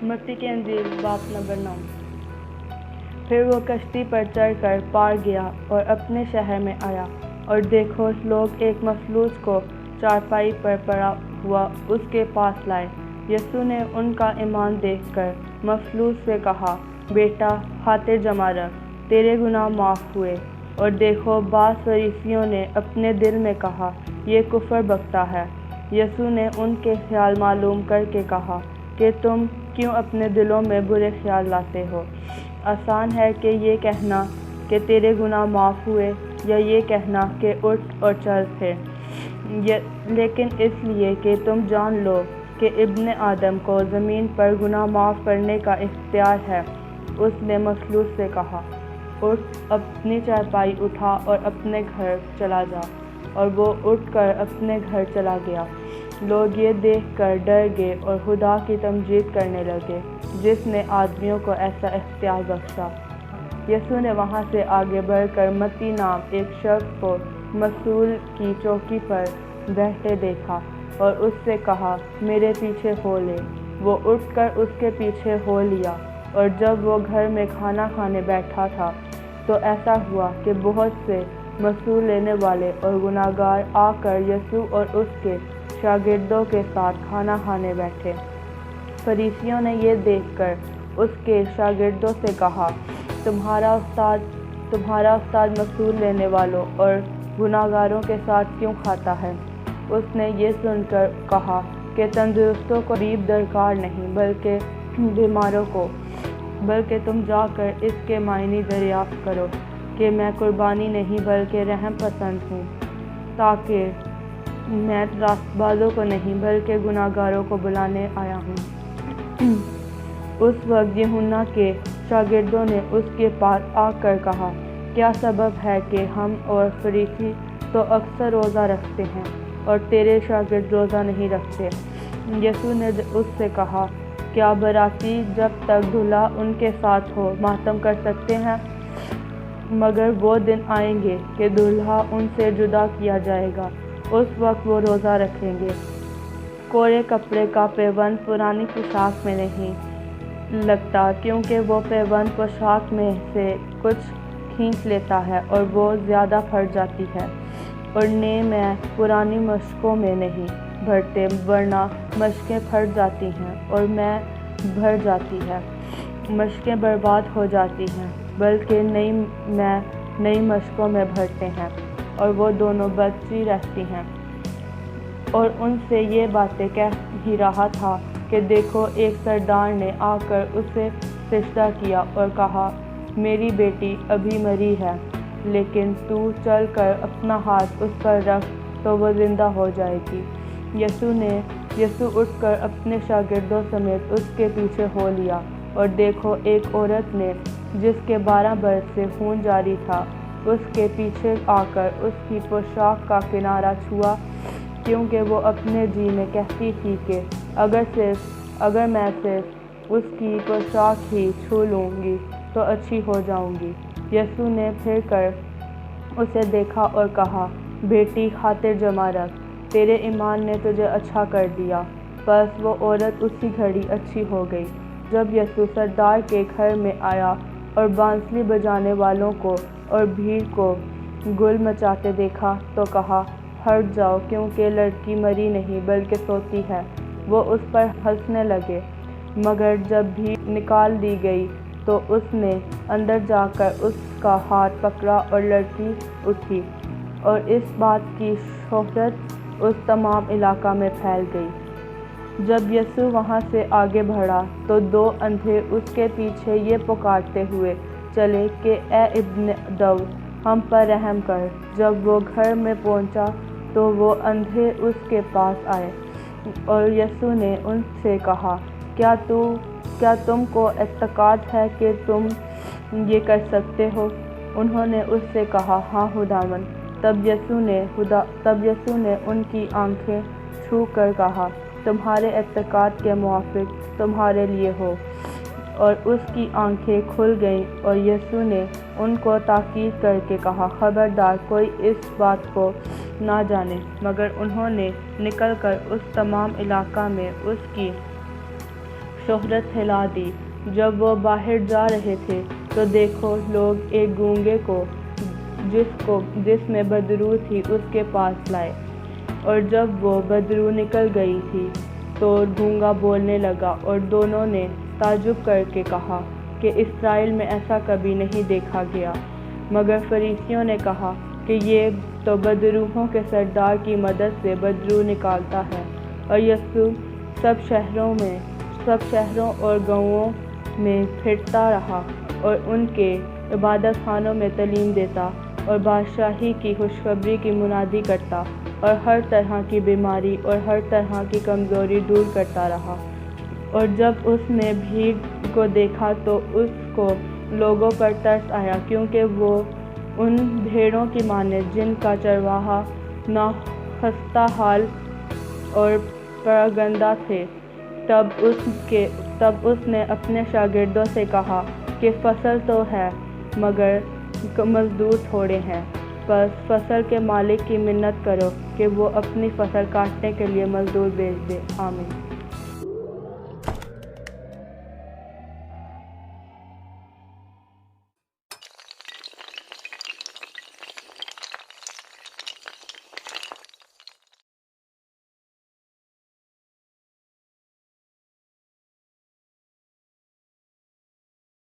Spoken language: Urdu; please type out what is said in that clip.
متی کی انجیل باب نمبر 9۔ پھر وہ کشتی پر چڑھ کر پار گیا اور اپنے شہر میں آیا، اور دیکھو لوگ ایک مفلوج کو چارپائی پر پڑا ہوا اس کے پاس لائے۔ یسوع نے ان کا ایمان دیکھ کر مفلوج سے کہا، بیٹا، ہاتھیں جما رکھ، تیرے گناہ معاف ہوئے۔ اور دیکھو بعض فریسیوں نے اپنے دل میں کہا، یہ کفر بکتا ہے۔ یسوع نے ان کے خیال معلوم کر کے کہا کہ تم کیوں اپنے دلوں میں برے خیال لاتے ہو؟ آسان ہے کہ یہ کہنا کہ تیرے گناہ معاف ہوئے، یا یہ کہنا کہ اٹھ اور چل پھر۔ لیکن اس لیے کہ تم جان لو کہ ابن آدم کو زمین پر گناہ معاف کرنے کا اختیار ہے۔ اس نے مفلوج سے کہا، اٹھ، اپنی چارپائی اٹھا اور اپنے گھر چلا جا۔ اور وہ اٹھ کر اپنے گھر چلا گیا۔ لوگ یہ دیکھ کر ڈر گئے اور خدا کی تمجید کرنے لگے، جس نے آدمیوں کو ایسا اختیار بخشا۔ یسوع نے وہاں سے آگے بڑھ کر متی نام ایک شخص کو مصلوب کی چوکی پر بیٹھے دیکھا، اور اس سے کہا، میرے پیچھے ہو لے۔ وہ اٹھ کر اس کے پیچھے ہو لیا۔ اور جب وہ گھر میں کھانا کھانے بیٹھا تھا تو ایسا ہوا کہ بہت سے مصلوب لینے والے اور گنہگار آ کر یسوع اور اس کے شاگردوں کے ساتھ کھانا کھانے بیٹھے۔ فریسیوں نے یہ دیکھ کر اس کے شاگردوں سے کہا، تمہارا استاد مصلوب لینے والوں اور گنہگاروں کے ساتھ کیوں کھاتا ہے؟ اس نے یہ سن کر کہا کہ تندرستوں کو طبیب درکار نہیں بلکہ بیماروں کو۔ بلکہ تم جا کر اس کے معنی دریافت کرو کہ میں قربانی نہیں بلکہ رحم پسند ہوں، تاکہ میں راست بازوں کو نہیں بلکہ گنہگاروں کو بلانے آیا ہوں۔ اس وقت یوحنا کے شاگردوں نے اس کے پاس آ کر کہا، کیا سبب ہے کہ ہم اور فریسی تو اکثر روزہ رکھتے ہیں اور تیرے شاگرد روزہ نہیں رکھتے؟ یسوع نے اس سے کہا، کیا باراتی جب تک دولہا ان کے ساتھ ہو ماتم کر سکتے ہیں؟ مگر وہ دن آئیں گے کہ دولہا ان سے جدا کیا جائے گا، اس وقت وہ روزہ رکھیں گے۔ کوڑے کپڑے کا پیوند پرانی پوشاک میں نہیں لگتا، کیونکہ وہ پیوند پوشاک میں سے کچھ کھینچ لیتا ہے اور وہ زیادہ پھٹ جاتی ہے۔ اور میں پرانی مشکوں میں نہیں بھرتے، ورنہ مشکیں پھٹ جاتی ہیں اور میں بھر جاتی ہے، مشکیں برباد ہو جاتی ہیں، بلکہ نئی مشکوں میں بھرتے ہیں، اور وہ دونوں بچی رہتی ہیں۔ اور ان سے یہ باتیں کہہ ہی رہا تھا کہ دیکھو ایک سردار نے آ کر اسے سجدہ کیا اور کہا، میری بیٹی ابھی مری ہے، لیکن تو چل کر اپنا ہاتھ اس پر رکھ تو وہ زندہ ہو جائے گی۔ یسوع اٹھ کر اپنے شاگردوں سمیت اس کے پیچھے ہو لیا۔ اور دیکھو ایک عورت نے، جس کے 12 برس سے خون جاری تھا، اس کے پیچھے آ کر اس کی پوشاک کا کنارہ چھوا، کیونکہ وہ اپنے جی میں کہتی تھی کہ اگر میں صرف اس کی پوشاک ہی چھو لوں گی تو اچھی ہو جاؤں گی۔ یسوع نے پھر کر اسے دیکھا اور کہا، بیٹی، ہاتھیں جما رکھ، تیرے ایمان نے تجھے اچھا کر دیا۔ بس وہ عورت اسی گھڑی اچھی ہو گئی۔ جب یسوع سردار کے گھر میں آیا اور بانسری بجانے والوں کو اور بھیڑ کو گل مچاتے دیکھا تو کہا، ہٹ جاؤ، کیونکہ لڑکی مری نہیں بلکہ سوتی ہے۔ وہ اس پر ہنسنے لگے۔ مگر جب بھیڑ نکال دی گئی تو اس نے اندر جا کر اس کا ہاتھ پکڑا اور لڑکی اٹھی، اور اس بات کی شہرت اس تمام علاقہ میں پھیل گئی۔ جب یسوع وہاں سے آگے بڑھا تو 2 اندھے اس کے پیچھے یہ پکارتے ہوئے چلے کہ اے ابن داؤد، ہم پر رحم کر۔ جب وہ گھر میں پہنچا تو وہ اندھے اس کے پاس آئے، اور یسوع نے ان سے کہا، کیا تم کو اعتقاد ہے کہ تم یہ کر سکتے ہو؟ انہوں نے اس سے کہا، ہاں خداوند۔ تب یسوع نے ان کی آنکھیں چھو کر کہا، تمہارے اعتقاد کے موافق تمہارے لیے ہو۔ اور اس کی آنکھیں کھل گئیں، اور یسوع نے ان کو تاکید کر کے کہا، خبردار کوئی اس بات کو نہ جانے۔ مگر انہوں نے نکل کر اس تمام علاقہ میں اس کی شہرت ہلا دی۔ جب وہ باہر جا رہے تھے تو دیکھو لوگ ایک گونگے کو جس میں بدرو تھی اس کے پاس لائے، اور جب وہ بدرو نکل گئی تھی تو گونگا بولنے لگا، اور دونوں نے تعجب کر کے کہا کہ اسرائیل میں ایسا کبھی نہیں دیکھا گیا۔ مگر فریسیوں نے کہا کہ یہ تو بدروحوں کے سردار کی مدد سے بدرو نکالتا ہے۔ اور یسوع سب شہروں اور گاؤں میں پھرتا رہا اور ان کے عبادت خانوں میں تعلیم دیتا اور بادشاہی کی خوشخبری کی منادی کرتا، اور ہر طرح کی بیماری اور ہر طرح کی کمزوری دور کرتا رہا۔ اور جب اس نے بھیڑ کو دیکھا تو اس کو لوگوں پر ترس آیا، کیونکہ وہ ان بھیڑوں کی مانند جن کا چرواہا ناخستہ حال اور پراگندہ تھے۔ تب اس نے اپنے شاگردوں سے کہا کہ فصل تو ہے مگر مزدور تھوڑے ہیں، پس فصل کے مالک کی منت کرو کہ وہ اپنی فصل کاٹنے کے لیے مزدور بھیج دے۔ آمین۔